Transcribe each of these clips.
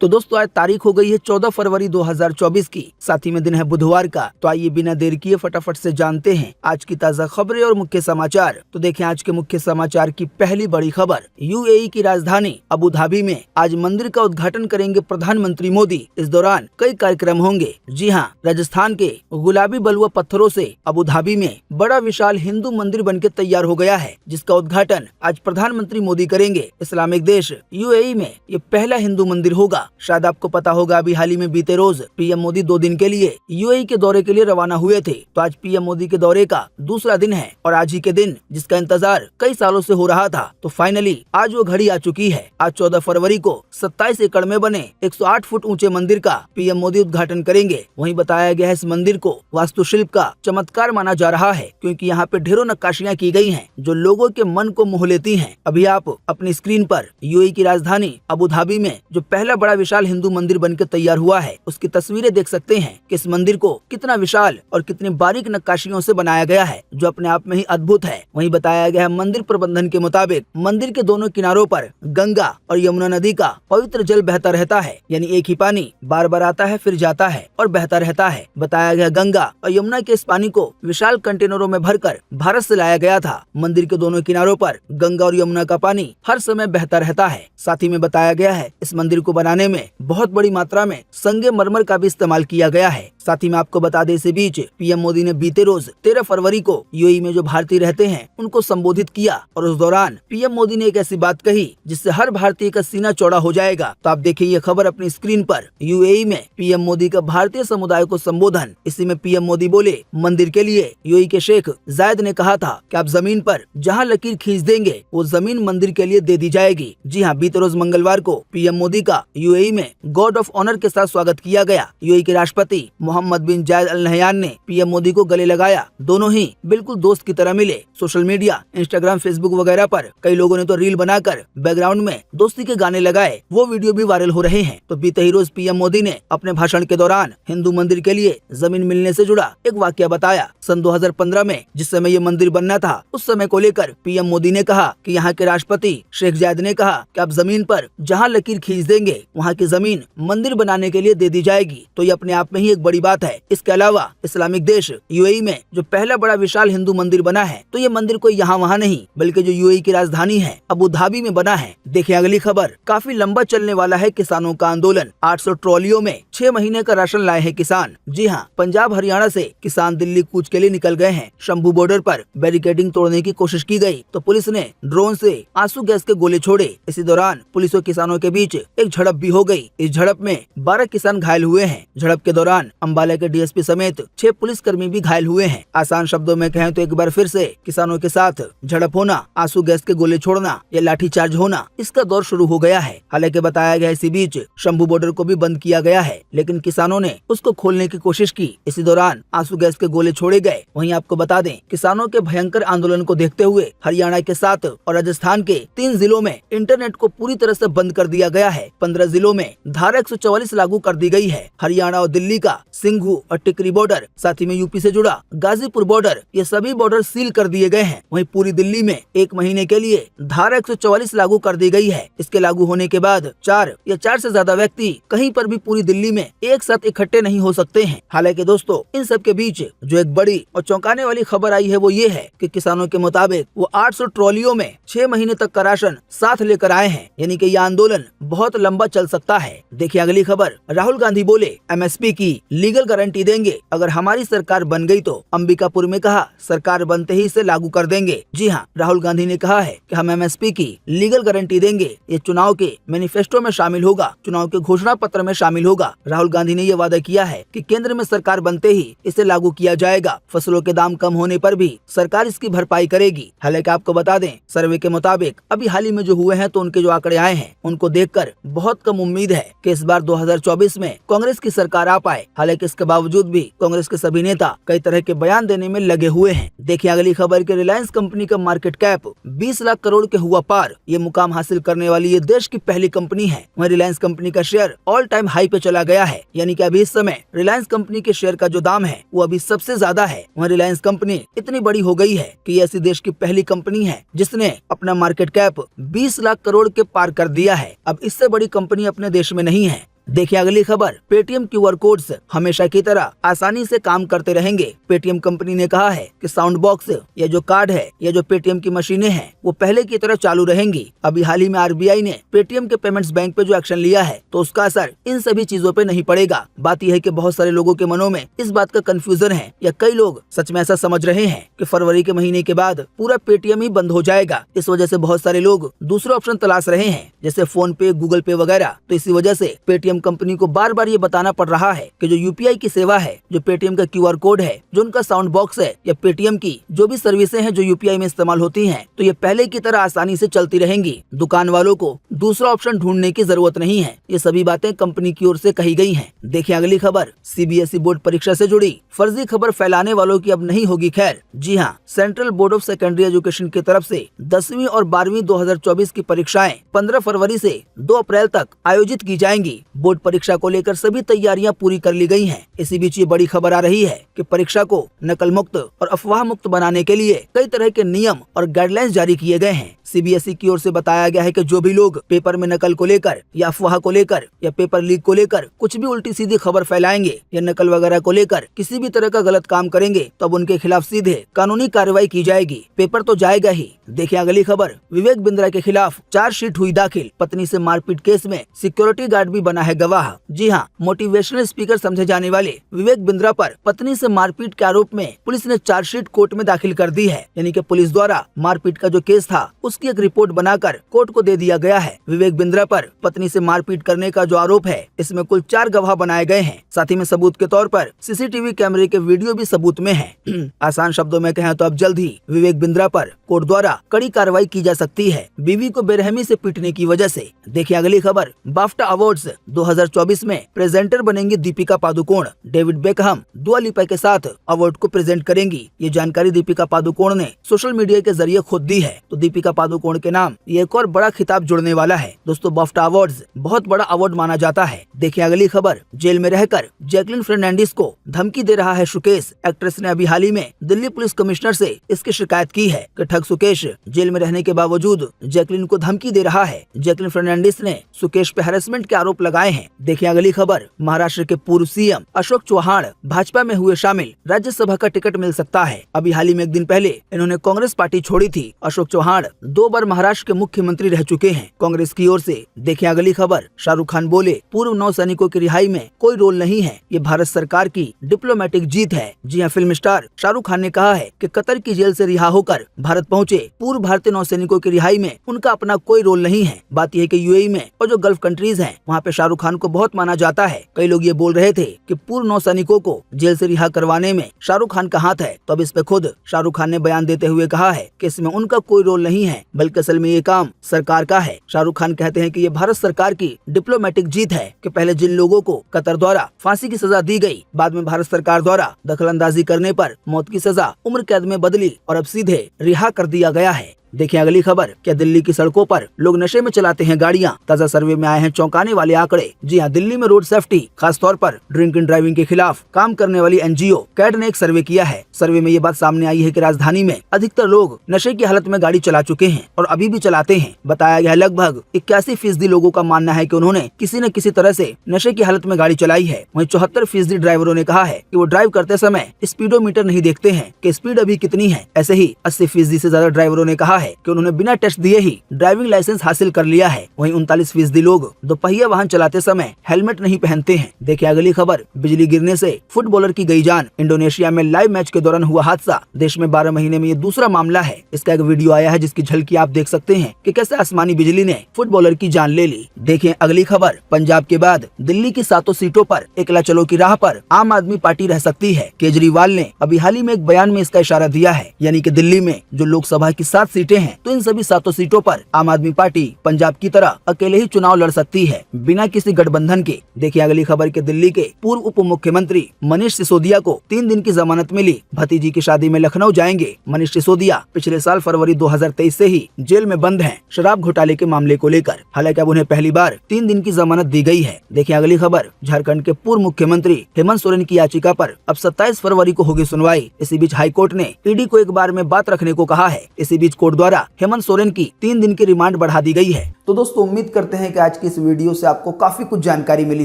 तो दोस्तों आज तारीख हो गई है 14 फरवरी 2024 की, साथ ही में दिन है बुधवार का। तो आइए बिना देर किए फटाफट से जानते हैं आज की ताज़ा खबरें और मुख्य समाचार। तो देखें आज के मुख्य समाचार की पहली बड़ी खबर। यूएई की राजधानी अबू धाबी में आज मंदिर का उद्घाटन करेंगे प्रधानमंत्री मोदी। इस दौरान कई कार्यक्रम होंगे। जी हाँ, राजस्थान के गुलाबी बलुआ पत्थरों से अबू धाबी में बड़ा विशाल हिंदू मंदिर बनके तैयार हो गया है, जिसका उद्घाटन आज प्रधानमंत्री मोदी करेंगे। इस्लामिक देश यूएई में ये पहला हिंदू मंदिर होगा। शायद आपको पता होगा, अभी हाल ही में बीते रोज पीएम मोदी 2 दिन के लिए यूएई के दौरे के लिए रवाना हुए थे। तो आज पीएम मोदी के दौरे का दूसरा दिन है और आज ही के दिन जिसका इंतजार कई सालों से हो रहा था, तो फाइनली आज वो घड़ी आ चुकी है। आज 14 फरवरी को 27 एकड़ में बने 108 फुट ऊंचे मंदिर का पीएम मोदी उद्घाटन करेंगे। वहीं बताया गया है इस मंदिर को वास्तुशिल्प का चमत्कार माना जा रहा है, क्योंकि यहाँ पे ढेरों नक्काशियाँ की गई हैं जो लोगों के मन को मोह लेती हैं। अभी आप अपनी स्क्रीन पर यूएई की राजधानी अबू धाबी में जो पहला बड़ा विशाल हिंदू मंदिर बनकर तैयार हुआ है, उसकी तस्वीरें देख सकते हैं कि इस मंदिर को कितना विशाल और कितनी बारीक नक्काशियों से बनाया गया है, जो अपने आप में ही अद्भुत है। वहीं बताया गया है मंदिर प्रबंधन के मुताबिक मंदिर के दोनों किनारों पर गंगा और यमुना नदी का पवित्र जल बहता रहता है, यानी एक ही पानी बार बार आता है, फिर जाता है और बहता रहता है। बताया गया गंगा और यमुना के इस पानी को विशाल कंटेनरों में भरकर भारत से लाया गया था। मंदिर के दोनों किनारों पर गंगा और यमुना का पानी हर समय बहता रहता है। साथ ही में बताया गया है इस मंदिर को बनाने में बहुत बड़ी मात्रा में संगमरमर का भी इस्तेमाल किया गया है। साथ ही में आपको बता दें, इसी बीच पीएम मोदी ने बीते रोज 13 फरवरी को यूएई में जो भारतीय रहते हैं उनको संबोधित किया और उस दौरान पीएम मोदी ने एक ऐसी बात कही जिससे हर भारतीय का सीना चौड़ा हो जाएगा। तो आप देखिए ये खबर अपनी स्क्रीन पर। यूएई में पीएम मोदी का भारतीय समुदाय को संबोधन। इसी में पीएम मोदी बोले, मंदिर के लिए यूएई के शेख जायद ने कहा था कि आप जमीन पर जहाँ लकीर खींच देंगे वो जमीन मंदिर के लिए दे दी जाएगी। जी हाँ, बीते रोज मंगलवार को पीएम मोदी का यूएई में गॉड ऑफ ऑनर के साथ स्वागत किया गया। यूएई के राष्ट्रपति मोहम्मद बिन जायद अल नहयान ने पीएम मोदी को गले लगाया। दोनों ही बिल्कुल दोस्त की तरह मिले। सोशल मीडिया, इंस्टाग्राम, फेसबुक वगैरह पर कई लोगों ने तो रील बनाकर बैकग्राउंड में दोस्ती के गाने लगाए। वो वीडियो भी वायरल हो रहे हैं। तो बीते ही रोज पीएम मोदी ने अपने भाषण के दौरान हिंदू मंदिर के लिए जमीन मिलने से जुड़ा एक वाकया बताया। सन 2015 में जिस समय ये मंदिर बनना था, उस समय को लेकर पीएम मोदी ने कहा कि यहाँ के राष्ट्रपति शेख जायद ने कहा कि आप जमीन पर जहाँ लकीर खींच देंगे वहाँ की जमीन मंदिर बनाने के लिए दे दी जाएगी। तो ये अपने आप में ही एक बड़ी बात है। इसके अलावा इस्लामिक देश यूएई में जो पहला बड़ा विशाल हिंदू मंदिर बना है, तो ये मंदिर कोई यहाँ वहाँ नहीं बल्कि जो यूएई की राजधानी है अबू धाबी में बना है। देखिए अगली खबर। काफी लंबा चलने वाला है किसानों का आंदोलन। 800 ट्रॉलियों में 6 महीने का राशन लाए हैं किसान। जी हाँ, पंजाब हरियाणा से किसान दिल्ली कूच के लिए निकल गए हैं। शंभू बॉर्डर पर बैरिकेडिंग तोड़ने की कोशिश की गई तो पुलिस ने ड्रोन से आंसू गैस के गोले छोड़े। इसी दौरान पुलिस और किसानों के बीच एक झड़प भी हो गई। इस झड़प में 12 किसान घायल हुए हैं। झड़प के दौरान अम्बाला के डीएसपी समेत 6 पुलिसकर्मी भी घायल हुए हैं। आसान शब्दों में कहें तो एक बार फिर से किसानों के साथ झड़प होना, आंसू गैस के गोले छोड़ना या लाठीचार्ज होना, इसका दौर शुरू हो गया है। हालांकि बताया गया इसी बीच शंभू बॉर्डर को भी बंद किया गया है, लेकिन किसानों ने उसको खोलने की कोशिश की। इसी दौरान आंसू गैस के गोले छोड़े गए। वहीं आपको बता दें, किसानों के भयंकर आंदोलन को देखते हुए हरियाणा के 7 और राजस्थान के 3 जिलों में इंटरनेट को पूरी तरह से बंद कर दिया गया है। 15 जिलों में धारा 144 लागू कर दी गई है। हरियाणा और दिल्ली का सिंघू और टिकरी बॉर्डर, साथ ही में यूपी से जुड़ा गाजीपुर बॉर्डर, ये सभी बॉर्डर सील कर दिए गए हैं। वहीं पूरी दिल्ली में 1 महीने के लिए धारा 144 लागू कर दी गई है। इसके लागू होने के बाद 4 या 4 से ज्यादा व्यक्ति कहीं पर भी पूरी दिल्ली में एक साथ इकट्ठे नहीं हो सकते हैं। हालांकि दोस्तों, इन सब के बीच जो एक बड़ी और चौंकाने वाली खबर आई है वो ये है कि किसानों के मुताबिक वो 800 ट्रॉलियों में 6 महीने तक का राशन साथ लेकर आए हैं, यानी कि यह आंदोलन बहुत लंबा चल सकता है। देखिए अगली खबर। राहुल गांधी बोले, एमएसपी की लीगल गारंटी देंगे, अगर हमारी सरकार बन गई तो। अंबिकापुर में कहा, सरकार बनते ही इसे लागू कर देंगे। जी हाँ, राहुल गांधी ने कहा है कि हम एमएसपी की लीगल गारंटी देंगे। ये चुनाव के मैनिफेस्टो में शामिल होगा, चुनाव के घोषणा पत्र में शामिल होगा। राहुल गांधी ने यह वादा किया है कि केंद्र में सरकार बनते ही इसे लागू किया जाएगा। फसलों के दाम कम होने पर भी सरकार इसकी भरपाई करेगी। हालांकि आपको बता दें, सर्वे के मुताबिक अभी हाल ही में जो हुए हैं तो उनके जो आंकड़े आए हैं उनको देखकर बहुत कम उम्मीद है कि इस बार 2024 में कांग्रेस की सरकार आ पाए। हालांकि हालांकि इसके बावजूद भी कांग्रेस के सभी नेता कई तरह के बयान देने में लगे हुए हैं। देखिए अगली खबर कि रिलायंस कंपनी का मार्केट कैप 20 लाख करोड़ के हुआ पार। ये मुकाम हासिल करने वाली ये देश की पहली कंपनी है। वहीं रिलायंस कंपनी का शेयर ऑल टाइम हाई पे चला गया है, यानी कि अभी इस समय रिलायंस कंपनी के शेयर का जो दाम है वो अभी सबसे ज्यादा है। वहीं रिलायंस कंपनी इतनी बड़ी हो गई है कि ऐसी देश की पहली कंपनी है जिसने अपना मार्केट कैप 20 लाख करोड़ के पार कर दिया है। अब इससे बड़ी कंपनी अपने देश में नहीं है। देखिए अगली खबर, पेटीएम क्यूआर कोड्स हमेशा की तरह आसानी से काम करते रहेंगे। पेटीएम कंपनी ने कहा है कि साउंड बॉक्स या जो कार्ड है या जो पेटीएम की मशीनें हैं वो पहले की तरह चालू रहेंगी। अभी हाल ही में आरबीआई ने पेटीएम के पेमेंट्स बैंक पे जो एक्शन लिया है तो उसका असर इन सभी चीजों पे नहीं पड़ेगा। बात यह है कि बहुत सारे लोगों के मनों में इस बात का कंफ्यूजन है या कई लोग सच में ऐसा समझ रहे हैं कि फरवरी के महीने के बाद पूरा पेटीएम ही बंद हो जाएगा। इस वजह से बहुत सारे लोग दूसरे ऑप्शन तलाश रहे हैं जैसे फोन पे, गूगल पे वगैरह। तो इसी वजह से पेटीएम कंपनी को बार बार ये बताना पड़ रहा है कि जो यूपीआई की सेवा है, जो पेटीएम का क्यूआर कोड है, जो उनका साउंड बॉक्स है या पेटीएम की जो भी सर्विसें हैं जो यूपीआई में इस्तेमाल होती हैं, तो ये पहले की तरह आसानी से चलती रहेंगी। दुकान वालों को दूसरा ऑप्शन ढूंढने की जरूरत नहीं है। ये सभी बातें कंपनी की ओर से कही गई हैं। देखिए अगली खबर, सीबीएसई बोर्ड परीक्षा से जुड़ी फर्जी खबर फैलाने वालों की अब नहीं होगी खैर। जी हाँ, central board of secondary education की तरफ से 10वीं और 12वीं 2024 की परीक्षाएं 15 फरवरी से 2 अप्रैल तक आयोजित की जाएंगी। बोर्ड परीक्षा को लेकर सभी तैयारियां पूरी कर ली गई हैं। इसी बीच ये बड़ी खबर आ रही है कि परीक्षा को नकल मुक्त और अफवाह मुक्त बनाने के लिए कई तरह के नियम और गाइडलाइंस जारी किए गए हैं। सीबीएसई की ओर से बताया गया है कि जो भी लोग पेपर में नकल को लेकर या अफवाह को लेकर या पेपर लीक को लेकर कुछ भी उल्टी सीधी खबर फैलाएंगे या नकल वगैरह को लेकर किसी भी तरह का गलत काम करेंगे तो अब उनके खिलाफ सीधे कानूनी कार्रवाई की जाएगी। पेपर तो जाएगा ही। देखिए अगली खबर, विवेक बिंद्रा के खिलाफ चार्जशीट हुई दाखिल। पत्नी से मारपीट केस में सिक्योरिटी गार्ड भी बना है गवाह। जी हाँ, मोटिवेशनल स्पीकर समझे जाने वाले विवेक बिंद्रा पर पत्नी से मारपीट के आरोप में पुलिस ने चार्जशीट कोर्ट में दाखिल कर दी है। यानी कि पुलिस द्वारा मारपीट का जो केस था उसकी एक रिपोर्ट बनाकर कोर्ट को दे दिया गया है। विवेक बिंद्रा पर पत्नी से मारपीट करने का जो आरोप है इसमें कुल 4 गवाह बनाए गए हैं। साथ ही में सबूत के तौर पर सीसीटीवी कैमरे के वीडियो भी सबूत में है। आसान शब्दों में कहें तो अब जल्द ही विवेक बिंद्रा पर कोर्ट द्वारा कड़ी कार्रवाई की जा सकती है, बीवी को बेरहमी से पीटने की वजह से। देखिए अगली खबर, बाफ्टा अवार्ड्स 2024 में प्रेजेंटर बनेंगी दीपिका पादुकोण। डेविड बेकहम दुआ लिपा के साथ अवार्ड को प्रेजेंट करेंगी। ये जानकारी दीपिका पादुकोण ने सोशल मीडिया के जरिए खुद दी है। तो दीपिका पादुकोण के नाम ये एक और बड़ा खिताब जुड़ने वाला है। दोस्तों, बाफ्टा अवार्ड्स बहुत बड़ा अवार्ड माना जाता है। देखिए अगली खबर, जेल में रहकर जैकलिन फर्नांडिस को धमकी दे रहा है सुकेश। एक्ट्रेस ने अभी हाल ही में दिल्ली पुलिस कमिश्नर से इसकी शिकायत की है कि ठग सुकेश जेल में रहने के बावजूद जैकलिन को धमकी दे रहा है। जैकलिन फर्नांडिस ने सुकेश पे हैरेसमेंट के आरोप लगाए हैं। देखिए अगली खबर, महाराष्ट्र के पूर्व सीएम अशोक चौहान भाजपा में हुए शामिल, राज्यसभा का टिकट मिल सकता है। अभी हाल ही में एक दिन पहले इन्होंने कांग्रेस पार्टी छोड़ी थी। अशोक चौहान 2 बार महाराष्ट्र के मुख्यमंत्री रह चुके हैं कांग्रेस की ओर से। देखिए अगली खबर, शाहरुख खान बोले पूर्व नौसैनिकों की रिहाई में कोई रोल नहीं है, ये भारत सरकार की डिप्लोमेटिक जीत है। जी हाँ, फिल्म स्टार शाहरुख खान ने कहा है कि कतर की जेल से रिहा होकर भारत पहुँचे पूर्व भारतीय नौसैनिकों की रिहाई में उनका अपना कोई रोल नहीं है। बात यह है कि यूएई में और जो गल्फ कंट्रीज हैं वहाँ पे शाहरुख खान को बहुत माना जाता है। कई लोग ये बोल रहे थे कि पूर्व नौसैनिकों को जेल से रिहा करवाने में शाहरुख खान का हाथ है। तो अब इस पे खुद शाहरुख खान ने बयान देते हुए कहा है कि इसमें उनका कोई रोल नहीं है, बल्कि असल में ये काम सरकार का है। शाहरुख खान कहते हैं कि ये भारत सरकार की डिप्लोमेटिक जीत है कि पहले जिन लोगों को कतर द्वारा फांसी की सजा दी गई, बाद में भारत सरकार द्वारा दखलंदाजी करने पर मौत की सजा उम्र कैद में बदली और अब सीधे रिहा कर दिया गया है। देखिए अगली खबर, क्या दिल्ली की सड़कों पर लोग नशे में चलाते हैं गाड़ियां? ताजा सर्वे में आए हैं चौंकाने वाले आंकड़े। जी हां, दिल्ली में रोड सेफ्टी खास तौर पर ड्रिंक एंड ड्राइविंग के खिलाफ काम करने वाली एनजीओ कैड ने एक सर्वे किया है। सर्वे में ये बात सामने आई है कि राजधानी में अधिकतर लोग नशे की हालत में गाड़ी चला चुके हैं और अभी भी चलाते हैं। बताया गया है लगभग 81% लोगों का मानना है कि उन्होंने किसी न किसी तरह से नशे की हालत में गाड़ी चलाई है। वहीं 74% ड्राइवरों ने कहा है कि वो ड्राइव करते समय स्पीडोमीटर नहीं देखते हैं कि स्पीड अभी कितनी है। ऐसे ही 80% से ज्यादा ड्राइवरों ने कहा है कि उन्होंने बिना टेस्ट दिए ही ड्राइविंग लाइसेंस हासिल कर लिया है। वहीं 39% लोग दोपहिया वाहन चलाते समय हेलमेट नहीं पहनते हैं। देखिए अगली खबर, बिजली गिरने से फुटबॉलर की गई जान। इंडोनेशिया में लाइव मैच के दौरान हुआ हादसा। देश में 12 महीने में ये दूसरा मामला है। इसका एक वीडियो आया है जिसकी झलकी आप देख सकते हैं कि कैसे आसमानी बिजली ने फुटबॉलर की जान ले ली। देखिए अगली खबर, पंजाब के बाद दिल्ली की 7 सीटों पर एकला चलो की राह पर आम आदमी पार्टी रह सकती है। केजरीवाल ने अभी हाल ही में एक बयान में इसका इशारा दिया है, यानी कि दिल्ली में जो लोकसभा की 7 सीटें सीटें हैं तो इन सभी 7 सीटों पर आम आदमी पार्टी पंजाब की तरह अकेले ही चुनाव लड़ सकती है बिना किसी गठबंधन के। देखिए अगली खबर के दिल्ली के पूर्व उप मुख्यमंत्री मनीष सिसोदिया को 3 दिन की जमानत मिली। भतीजी की शादी में लखनऊ जाएंगे। मनीष सिसोदिया पिछले साल फरवरी 2023 से ही जेल में बंद हैं शराब घोटाले के मामले को लेकर। हालांकि अब उन्हें पहली बार 3 दिन की जमानत दी गई है। देखिए अगली खबर, झारखंड के पूर्व मुख्यमंत्री हेमंत सोरेन की याचिका पर अब 27 फरवरी को होगी सुनवाई। इसी बीच हाईकोर्ट ने ईडी को एक बार में बात रखने को कहा है। इसी बीच कोर्ट द्वारा हेमंत सोरेन की 3 दिन की रिमांड बढ़ा दी गई है। तो दोस्तों उम्मीद करते हैं कि आज की इस वीडियो से आपको काफी कुछ जानकारी मिली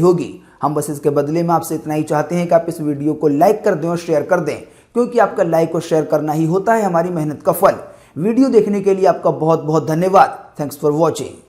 होगी। हम बस इसके बदले में आपसे इतना ही चाहते हैं कि आप इस वीडियो को लाइक कर दें और शेयर कर दें, क्योंकि आपका लाइक और शेयर करना ही होता है हमारी मेहनत का फल। वीडियो देखने के लिए आपका बहुत बहुत धन्यवाद। Thanks for watching.